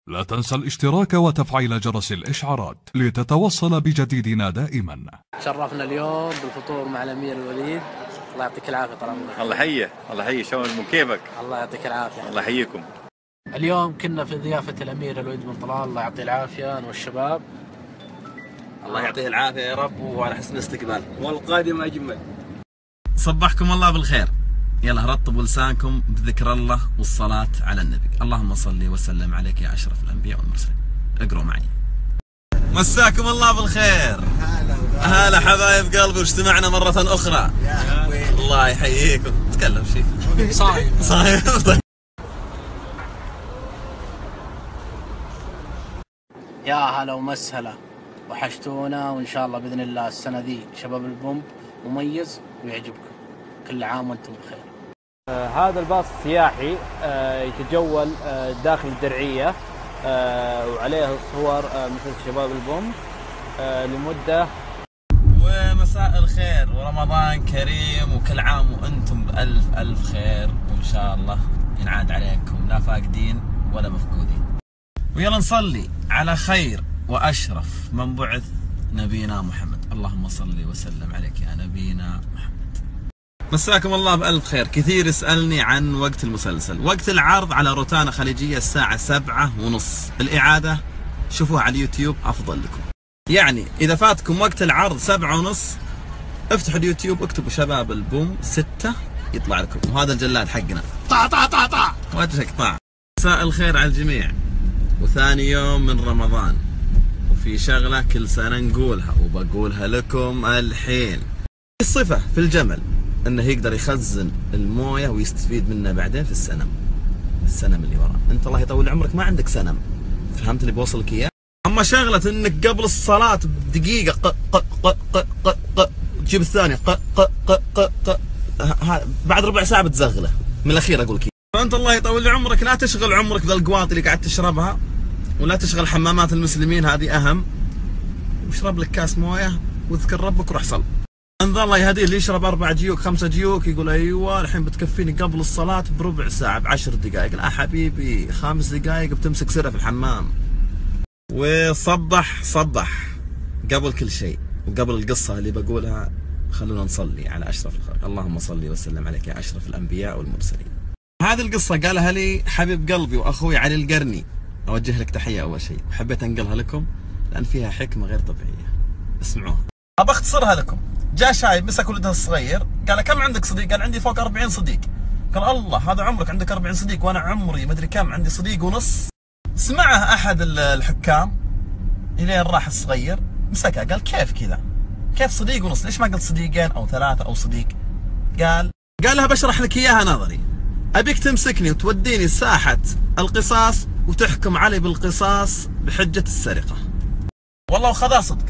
لا تنسى الاشتراك وتفعيل جرس الإشعارات لتتوصل بجديدنا دائما. شرفنا اليوم بالفطور مع الأمير الوليد. الله يعطيك العافية طال عمرك. الله يحييه، الله يحييه. شلون كيفك؟ الله يعطيك العافية. الله يحييكم. اليوم كنا في ضيافة الأمير الوليد بن طلال، الله يعطيه العافية أنا والشباب. الله يعطيه العافية يا رب وعلى حسن استقبال. والقادم أجمل. صبحكم الله بالخير. يلا رطبوا لسانكم بذكر الله والصلاة على النبي. اللهم صل وسلم عليك يا أشرف الأنبياء والمرسلين. اقروا معي. مساكم الله بالخير. هلا حبايب قلبي، واجتمعنا مرة أخرى. الله يحييكم. تكلم شيء. صايم. صايم. يا هلا ومسهلا، وحشتونا، وإن شاء الله بإذن الله السنة ذي شباب البومب مميز ويعجبكم. كل عام وأنتم بخير. هذا الباص السياحي يتجول داخل الدرعية، وعليه صور مثل شباب البومب لمدة. ومساء الخير ورمضان كريم، وكل عام وأنتم بألف ألف خير، وإن شاء الله ينعاد عليكم لا فاقدين ولا مفقودين. ويلا نصلي على خير وأشرف من بعث نبينا محمد. اللهم صل وسلم عليك يا نبينا محمد. مساكم الله بألف خير. كثير يسألني عن وقت المسلسل. وقت العرض على روتانا خليجية الساعة 7:30. الإعادة شوفوها على اليوتيوب أفضل لكم. يعني إذا فاتكم وقت العرض 7:30 افتحوا اليوتيوب اكتبوا شباب البوم 6 يطلع لكم، وهذا الجلاد حقنا. طع طع طع طع وجهك طع. مساء الخير على الجميع، وثاني يوم من رمضان، وفي شغلة كل سنة نقولها وبقولها لكم الحين. الصفة في الجمل انه يقدر يخزن المويه ويستفيد منه بعدين في السنم اللي وراه. انت الله يطول عمرك ما عندك سنم، فهمت اللي بوصلك اياه؟ اما شغله انك قبل الصلاه بدقيقه تجيب الثانيه بعد ربع ساعه بتزغله من الاخير اقول لك. فانت الله يطول عمرك لا تشغل عمرك ذا القواط اللي قاعد تشربها، ولا تشغل حمامات المسلمين، هذه اهم. واشرب لك كاس مويه واذكر ربك وروح صل. انظر الله يهديه اللي يشرب 4 جيوك 5 جيوك يقول ايوه الحين بتكفيني قبل الصلاة بربع ساعة ب10 دقائق. لا حبيبي 5 دقائق بتمسك سرة في الحمام. وصبح قبل كل شيء وقبل القصة اللي بقولها خلونا نصلي على أشرف الخلق. اللهم صل وسلم عليك يا أشرف الأنبياء والمرسلين. هذه القصة قالها لي حبيب قلبي وأخوي علي القرني. أوجه لك تحية أول شيء، وحبيت أنقلها لكم لأن فيها حكمة غير طبيعية. اسمعوها. أبى أختصرها لكم. جاء شايب مسك ولده الصغير قال كم عندك صديق؟ قال عندي فوق 40 صديق. قال الله هذا عمرك عندك 40 صديق وانا عمري مدري كم عندي صديق ونص. سمعه احد الحكام الين راح الصغير مسكها قال كيف كذا؟ كيف صديق ونص؟ ليش ما قلت صديقين او 3 او صديق؟ قال لها بشرح لك اياها نظري. ابيك تمسكني وتوديني ساحة القصاص وتحكم علي بالقصاص بحجة السرقة. والله وخذها صدق.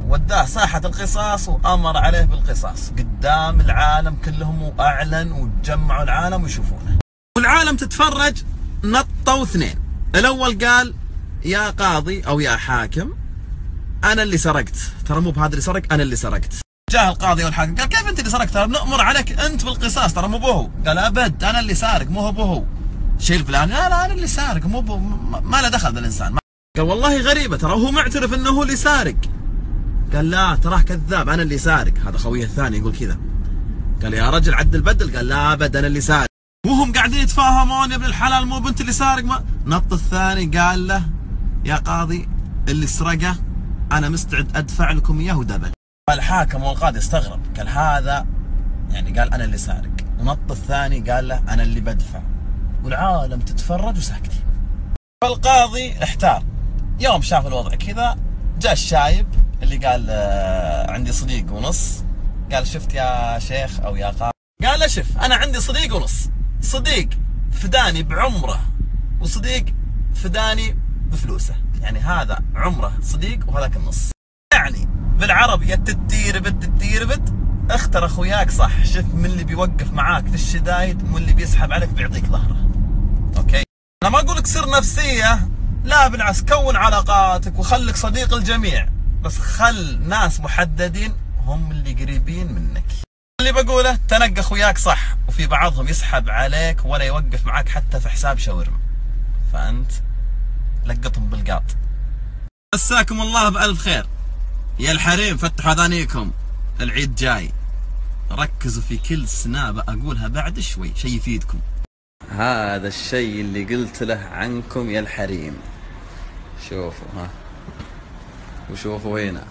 وداه ساحة القصاص وأمر عليه بالقصاص قدام العالم كلهم، وأعلن وتجمعوا العالم ويشوفونه. والعالم تتفرج. نطوا 2. الأول قال يا قاضي أو يا حاكم أنا اللي سرقت، ترى مو بهذا اللي سرق، أنا اللي سرقت. جاء القاضي والحاكم قال كيف أنت اللي سرقت؟ ترى بنأمر عليك أنت بالقصاص، ترى مو بهو. قال أبد أنا اللي سارق مو هو بهو. شيل فلان لا أنا اللي سارق مو بهو، ما له دخل ذا الإنسان. قال والله غريبة ترى هو معترف أنه هو اللي سارق. قال لا تراه كذاب أنا اللي سارق. هذا خويه الثاني يقول كذا. قال يا رجل عدل بدل. قال لا أبد أنا اللي سارق. وهم قاعدين يتفاهمون يا ابن الحلال مو بنت اللي سارق. ما نط الثاني قال له يا قاضي اللي سرقه أنا مستعد أدفع لكم إياه ودبل. الحاكم والقاضي استغرب قال هذا يعني قال أنا اللي سارق، ونط الثاني قال له أنا اللي بدفع، والعالم تتفرج وساكتين. فالقاضي احتار. يوم شاف الوضع كذا جاء الشايب اللي قال عندي صديق ونص. قال شفت يا شيخ او يا قاضي؟ قال له شوف انا عندي صديق ونص، صديق فداني بعمره وصديق فداني بفلوسه، يعني هذا عمره صديق وهذاك النص. يعني بالعربي تتيربت اختر اخوياك صح. شوف من اللي بيوقف معاك في الشدايد ومن اللي بيسحب عليك بيعطيك ظهره. اوكي انا ما اقولك سر نفسيه، لا بالعكس كون علاقاتك وخلك صديق الجميع، بس خل ناس محددين هم اللي قريبين منك. اللي بقوله تنقى اخوياك صح، وفي بعضهم يسحب عليك ولا يوقف معاك حتى في حساب شاورما. فانت لقطهم بالقاط. مساكم الله بألف خير يا الحريم، فتحوا اذانيكم، العيد جاي، ركزوا في كل سنابة اقولها بعد شوي، شيء يفيدكم. هذا الشيء اللي قلت له عنكم يا الحريم. شوفوا ها، وشوفوا هنا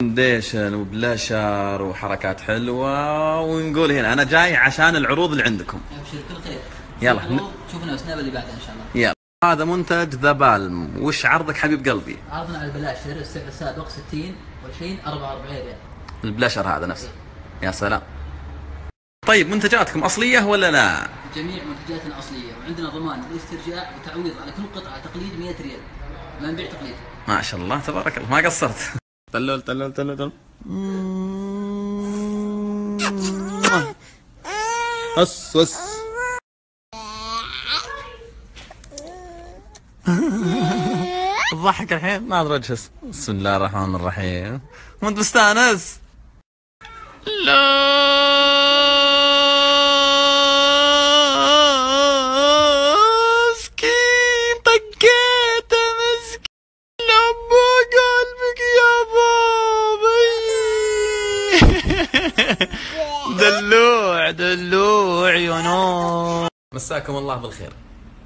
فونديشن وبلاشر وحركات حلوة، ونقول هنا انا جاي عشان العروض اللي عندكم. ابشر كل خير. يلا شوفنا السناب اللي بعدها ان شاء الله. يلا. هذا منتج ذا بالم، وش عرضك حبيب قلبي؟ عرضنا على البلاشر السعر السابق 60 والحين 44 ريال. البلاشر هذا نفسه. يا سلام. طيب منتجاتكم أصلية ولا لا؟ جميع منتجاتنا أصلية، وعندنا ضمان بالاسترجاع وتعويض على كل قطعة تقليد 100 ريال. ما نبيع تقليد. ما شاء الله تبارك الله، ما قصرت. تلول تلول تلول تلول. هس. الضحك الحين ناظر وجهه. بسم الله الرحمن الرحيم. وانت مستانس؟ لا مسكين، طقيته مسكين، لبى قلبك يا بابي. دلوع يا نور. مساكم الله بالخير.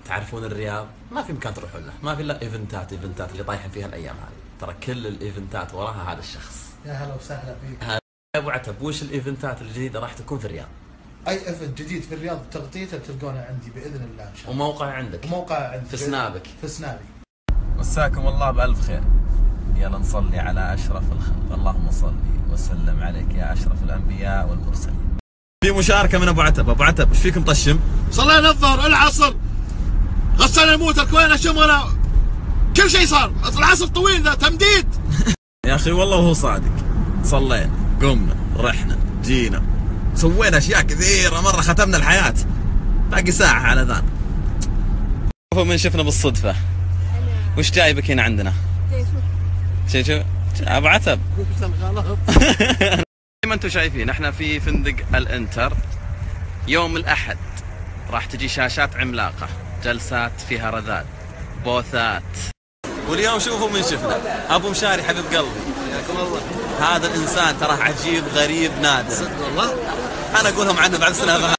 تعرفون الرياض ما في مكان تروحون له، ما في الا ايفنتات اللي طايحين فيها الايام هذه، ترى كل الايفنتات وراها هذا الشخص. يا هلا وسهلا فيك. يا ابو عتب، وش الايفنتات الجديده راح تكون في الرياض؟ اي ايفنت جديد في الرياض تغطيته تلقونه عندي باذن الله ان شاء الله. وموقع عندك؟ وموقع عندي في سنابك؟ في سنابي. مساكم الله بألف خير. يلا نصلي على أشرف الخلق. اللهم صل وسلم عليك يا أشرف الأنبياء والمرسلين. في مشاركة من أبو عتب. أبو عتب وش فيكم طشم؟ صلينا الظهر، العصر، غسلنا الموتر، كوينا شمرنا، كل شيء صار. العصر طويل ذا تمديد. يا أخي والله وهو صادق، صلينا قمنا رحنا جينا سوينا أشياء كثيرة مرة، ختمنا الحياة، باقي ساعة على ذان. شوفوا من شفنا بالصدفة. وش جايبك هنا عندنا؟ شو أبو عتب. زي ما انتم شايفين احنا في فندق الانتر. يوم الأحد راح تجي شاشات عملاقة، جلسات فيها رذاذ، بوثات. واليوم شوفوا من شفنا، ابو مشاري حبيب قلبي. حياكم الله. هذا الانسان تراه عجيب غريب نادر. صدق والله. انا اقولهم عنه بعد سنة.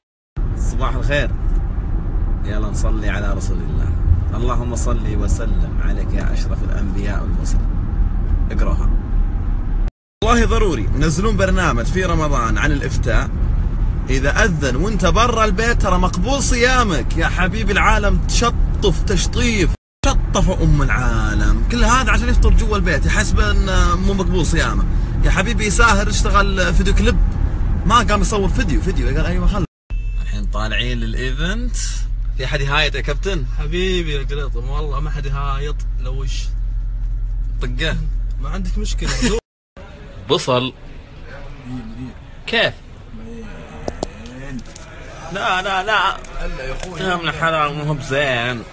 صباح الخير. يلا نصلي على رسول الله. اللهم صل وسلم عليك يا اشرف الانبياء والمرسلين. اقروها. والله ضروري نزلون برنامج في رمضان عن الافتاء. إذا أذن وأنت برا البيت ترى مقبول صيامك يا حبيبي. العالم تشطف تشطيف، شطف أم العالم كل هذا عشان يفطر جوا البيت، يحسب أنه مو مقبول صيامه. يا حبيبي يساهر يشتغل فيديو كليب، ما قام يصور فيديو قال أيوة خل. الحين طالعين للإيفنت. في أحد يهايط يا كابتن؟ حبيبي يا قريطم والله ما حد يهايط. لو وش طقه ما عندك مشكلة. بصل كيف؟ لا الا يا اخوي يا ابن الحلال مو بزين.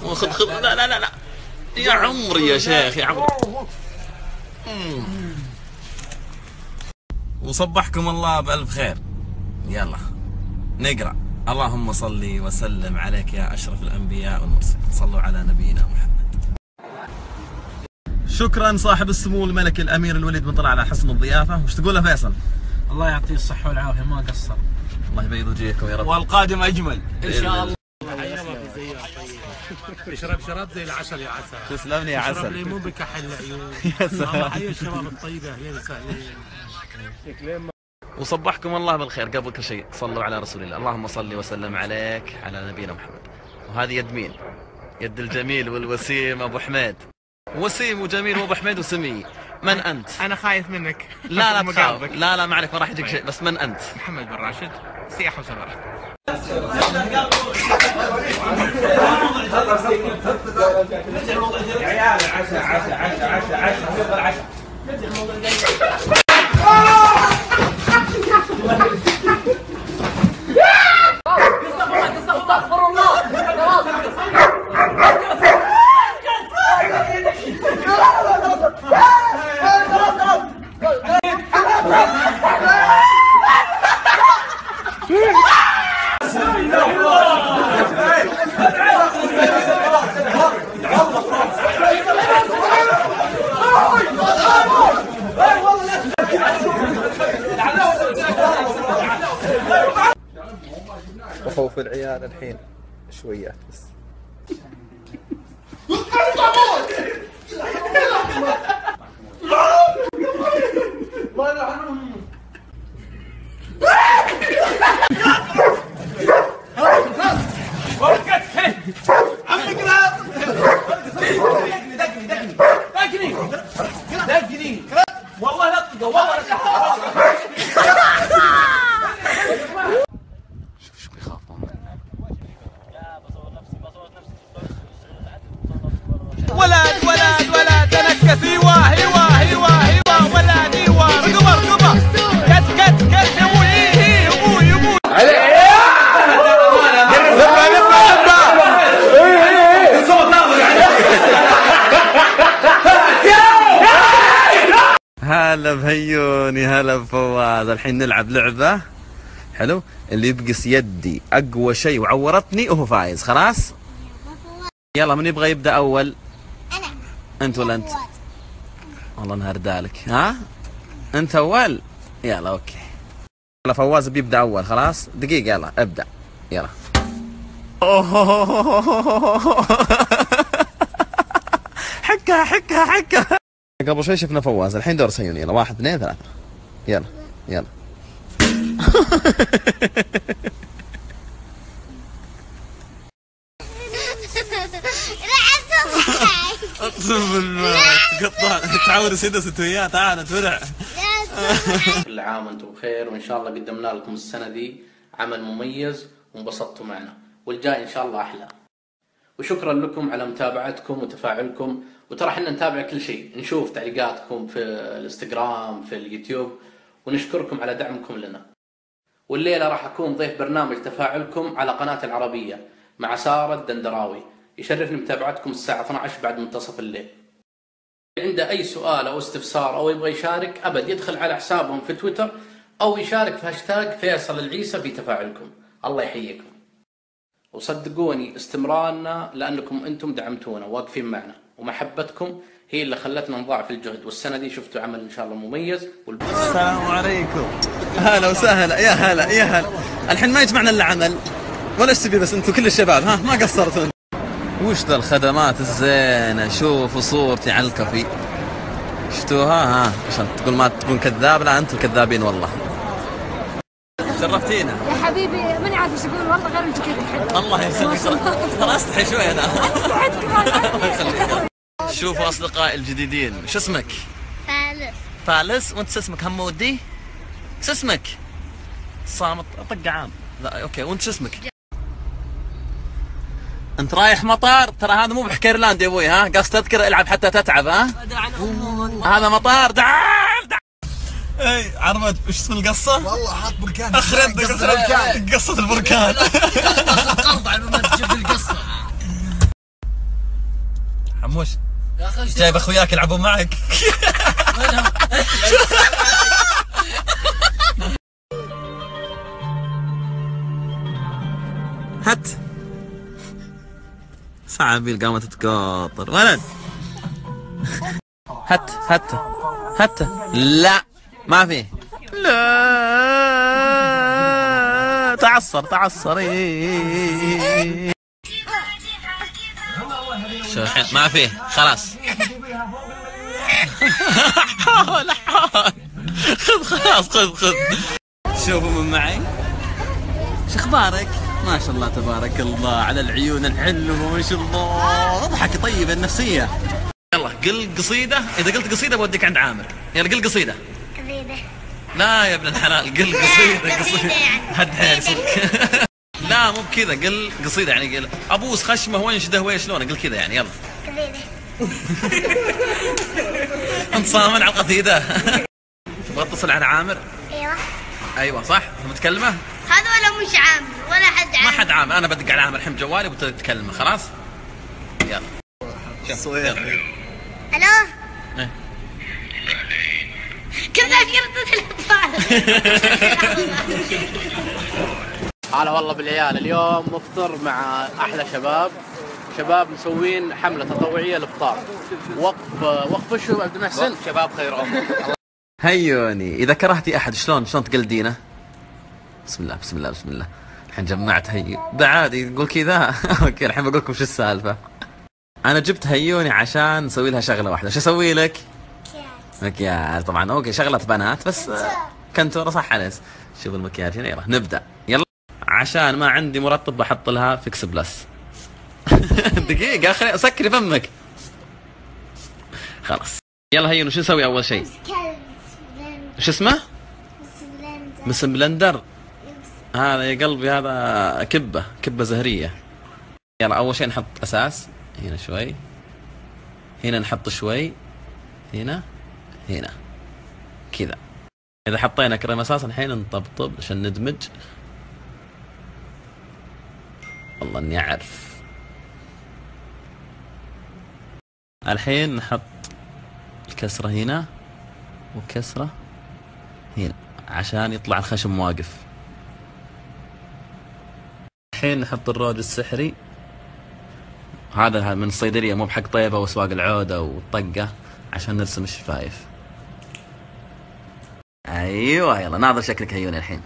خذ لا يا عمري يا شيخ يا عمري. وصبحكم الله بألف خير. يلا نقرأ. اللهم صل وسلم عليك يا أشرف الأنبياء والمرسلين. صلوا على نبينا محمد. شكرا صاحب السمو الملك الأمير الوليد بن طلال على حسن الضيافة. وش تقول له فيصل؟ الله يعطيه الصحة والعافية ما قصر. الله يبيض وجهكم يا رب. والقادم أجمل إن شاء الله. اشرب شراب زي العسل يا عسل. تسلم لي يا عسل. اشرب ليمون بكحل العيون. يا سلام. حي الشباب الطيبة اهلين وسهلين. وصبحكم الله بالخير. قبل كل شيء صلوا على رسول الله. اللهم صل وسلم عليك على نبينا محمد. وهذه يد مين؟ يد الجميل والوسيم أبو حميد. وسيم وجميل وابو حميد وسمي. من انت؟ انا خايف منك. لا تخاف. لا ما عليك، ما راح يجيك شيء. بس من انت؟ محمد بن راشد، سياحه وسفر. يا عيال عشاء خوف العيال الحين شويات بس. والله لا تطلقه والله لا شوف بيخافون. ولد تنكس ايوه ولد ايوه رقبه كت يا ابوي هلا بهيوني، هلا بفواز. الحين نلعب لعبة حلو، اللي يبقس يدي أقوى شيء وعورتني وهو فايز. خلاص يلا، من يبغى يبدأ أول؟ أنا. أنت ولا أنت؟ والله نهردالك. ها أنت أول؟ يلا أوكي. يلا فواز بيبدأ أول. خلاص دقيقة، يلا ابدأ يلا. حكة قبل شوي شفنا فواز، الحين دور سيوني. يلا 1 2 3 يلا. اقسم بالله تقطع تعور سدس انت وياه. تعال تورع. كل عام وانتم بخير، وان شاء الله قدمنا لكم السنه دي عمل مميز وانبسطتوا معنا، والجاي ان شاء الله احلى. وشكرا لكم على متابعتكم وتفاعلكم، وترى احنا نتابع كل شيء، نشوف تعليقاتكم في الانستغرام في اليوتيوب، ونشكركم على دعمكم لنا. والليله راح اكون ضيف برنامج تفاعلكم على قناه العربيه مع سارة الدندراوي. يشرفني متابعتكم الساعه 12 بعد منتصف الليل. عنده اي سؤال او استفسار او يبغى يشارك، ابد يدخل على حسابهم في تويتر او يشارك في هاشتاج فيصل العيسى في تفاعلكم. الله يحييكم، وصدقوني استمرارنا لانكم انتم دعمتونا واقفين معنا، ومحبتكم هي اللي خلتنا نضاعف الجهد. والسنه دي شفتوا عمل ان شاء الله مميز. السلام عليكم، هلا وسهلا. يا هلا. الحين ما يجمعنا الا عمل ولا ايش تبي، بس انتم كل الشباب ها ما قصرتوا. وش ذا الخدمات الزينه؟ شوفوا صورتي على الكافي، شفتوها؟ ها عشان تقول ما تكون كذاب. لا انتم كذابين والله. شرفتينا يا حبيبي، ماني عارف ايش اقول والله غير انت كذا. الله يخليك. ترى استحي شوي انا. استحيت كمان. الله يخليك. شوفوا اصدقائي الجديدين، شو اسمك؟ فالس. وانت شو اسمك؟ همودي؟ شو اسمك؟ صامت طق عام. لا اوكي، وانت شو اسمك؟ انت رايح مطار؟ ترى هذا مو بحكيرلاند يا ابوي. ها قص تذكر العب حتى تتعب. ها هذا مطار. تعال اي عربت. وش اسم القصه؟ والله حاط بركان. اخرب قصه البركان. قرض على ما تجيب القصه. حموش جايب اخوياك يلعبون معك. هات صعبي قامت تقاطر ولد. هات لا ما في. لا تعصر. شو الحين ما فيه خلاص. حاول خذ. شوفوا من معي. شو اخبارك؟ ما شاء الله تبارك الله على العيون الحلوه ما شاء الله. اضحك طيب النفسيه. يلا قل قصيده. اذا قلت قصيده بوديك عند عامر. يلا قل قصيده. لا يا ابن الحلال قل قصيده. هد حيلك. لا مو بكذا، قل قصيده يعني قل ابوس خشمه وانشده ويشلونه، قل كذا يعني. يلا انت صامن على القصيده. تبغى تتصل على عامر؟ ايوه صح متكلمه. هذا ولا مش عامر ولا حد عامر. ما حد عامر. انا بدق على عامر الحين بجوالي وبتكلمه. خلاص يلا. صوير. الو كيف ذاكرة الاطفال؟ هلا والله بالعيال. اليوم مفطر مع احلى شباب مسوين حمله تطوعيه للافطار. وقف شو عبد المحسن؟ شباب خير امر. هيوني اذا كرهتي احد شلون تقلدينه؟ بسم الله. الحين الحين جمعت هيو ده عادي يقول كذا. اوكي الحين بقول لكم شو السالفه. انا جبت هيوني عشان نسوي لها شغله واحده. شو اسوي لك؟ مكياج. طبعا اوكي شغله بنات بس كنتوره صح انس. شوف المكياج هنا يلا نبدا. يلا عشان ما عندي مرطب بحط لها فيكس بلس. دقيقه خليني سكري فمك. خلاص يلا هيوني شو نسوي اول شيء؟ شو اسمه؟ مس بلندر. هذا يا قلبي هذا كبة زهرية. يلا أول شيء نحط أساس هنا شوي، هنا نحط شوي، هنا كذا. إذا حطينا كريم أساس الحين نطبطب عشان ندمج. والله إني أعرف. الحين نحط الكسرة هنا وكسرة هنا عشان يطلع الخشم واقف. الحين نحط الروج السحري. هذا من الصيدلية مو بحق طيبة واسواق العودة والطقة عشان نرسم الشفايف. ايوه يلا ناظر شكلك هيوني الحين.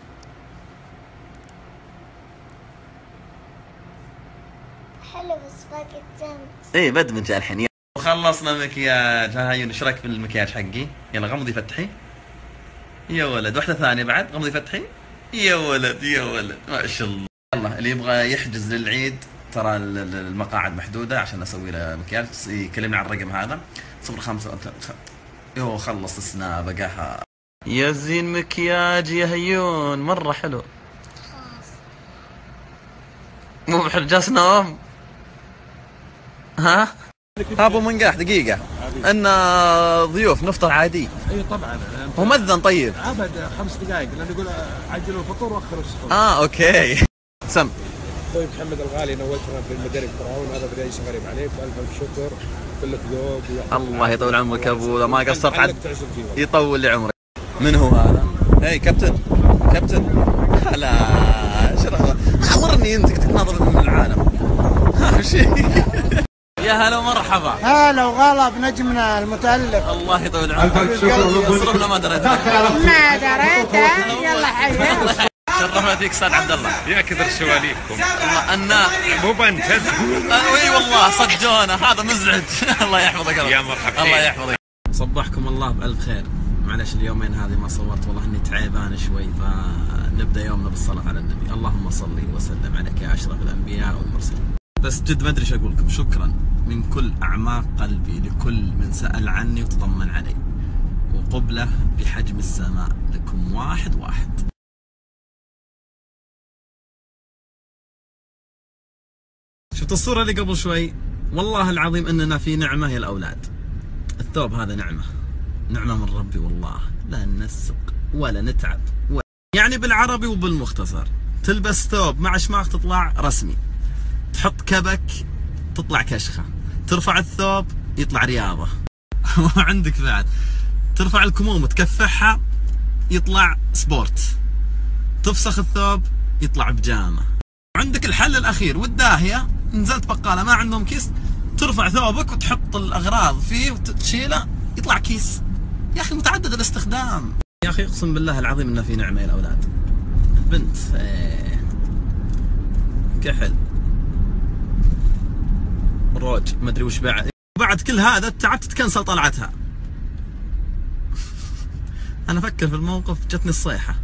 حلو بس باقي التمت. ايه بدمج الحين. وخلصنا مكياج. ها هيوني ايش رايك في المكياج حقي؟ يلا غمضي فتحي. يا ولد واحدة ثانية بعد غمضي فتحي. يا ولد ما شاء الله. يلا اللي يبغى يحجز للعيد ترى المقاعد محدودة عشان اسوي له مكياج يكلمني على الرقم هذا 05. يوه خلص السناب قاها. يا زين مكياج يا هيون مرة حلو. مو بحجاز نوم. ها ابو منقاح دقيقة ان ضيوف نفطر عادي. اي طبعا. هو مذن طيب. ابد 5 دقائق لانه يقول عجلوا الفطور واخروا السحور. اوكي. سم. اخوي محمد الغالي نورتنا في المدينة الفرعون. هذا بداية غريب عليك والف شكر. كلك ذوق. الله يطول عمرك ابو ما قصرت عاد يطول لي عمرك. من هو هذا؟ هي كابتن هلا شرف امرني انت تناظر من العالم. يا هلا ومرحبا. هلا وغلا بنجمنا المتألق. الله يطول عمرك. يصرفنا ما دريت. يلا حيا. شرفنا فيك استاذ عبد الله. يا كثر شواليكم. والله أنا مو بنتد. اي والله صدقونا هذا مزعج. الله يحفظك يا مرحبا. الله يحفظك. صبحكم الله بألف خير. معلش اليومين هذه ما صورت والله اني تعبان شوي. فنبدا يومنا بالصلاة على النبي. اللهم صل وسلم عليك يا اشرف الانبياء والمرسلين. بس جد ما ادري ايش اقول لكم. شكرا من كل اعماق قلبي لكل من سأل عني وتطمن علي. وقبله بحجم السماء لكم واحد. شفت الصورة اللي قبل شوي؟ والله العظيم اننا في نعمة يا الاولاد. الثوب هذا نعمة من ربي والله. لا نسق ولا نتعب يعني بالعربي وبالمختصر تلبس ثوب مع شماغ تطلع رسمي، تحط كبك تطلع كشخة، ترفع الثوب يطلع رياضة. وعندك بعد ترفع الكموم وتكفحها يطلع سبورت، تفسخ الثوب يطلع بجامة. عندك الحل الأخير والداهية، نزلت بقالة ما عندهم كيس، ترفع ثوبك وتحط الأغراض فيه وتشيله يطلع كيس. يا أخي متعدد الاستخدام. يا أخي أقسم بالله العظيم إنه في نعمة يا الأولاد. البنت كحل روج ما أدري وش بعد كل هذا تعبت تتكنسل طلعتها. أنا أفكر في الموقف جتني الصيحة.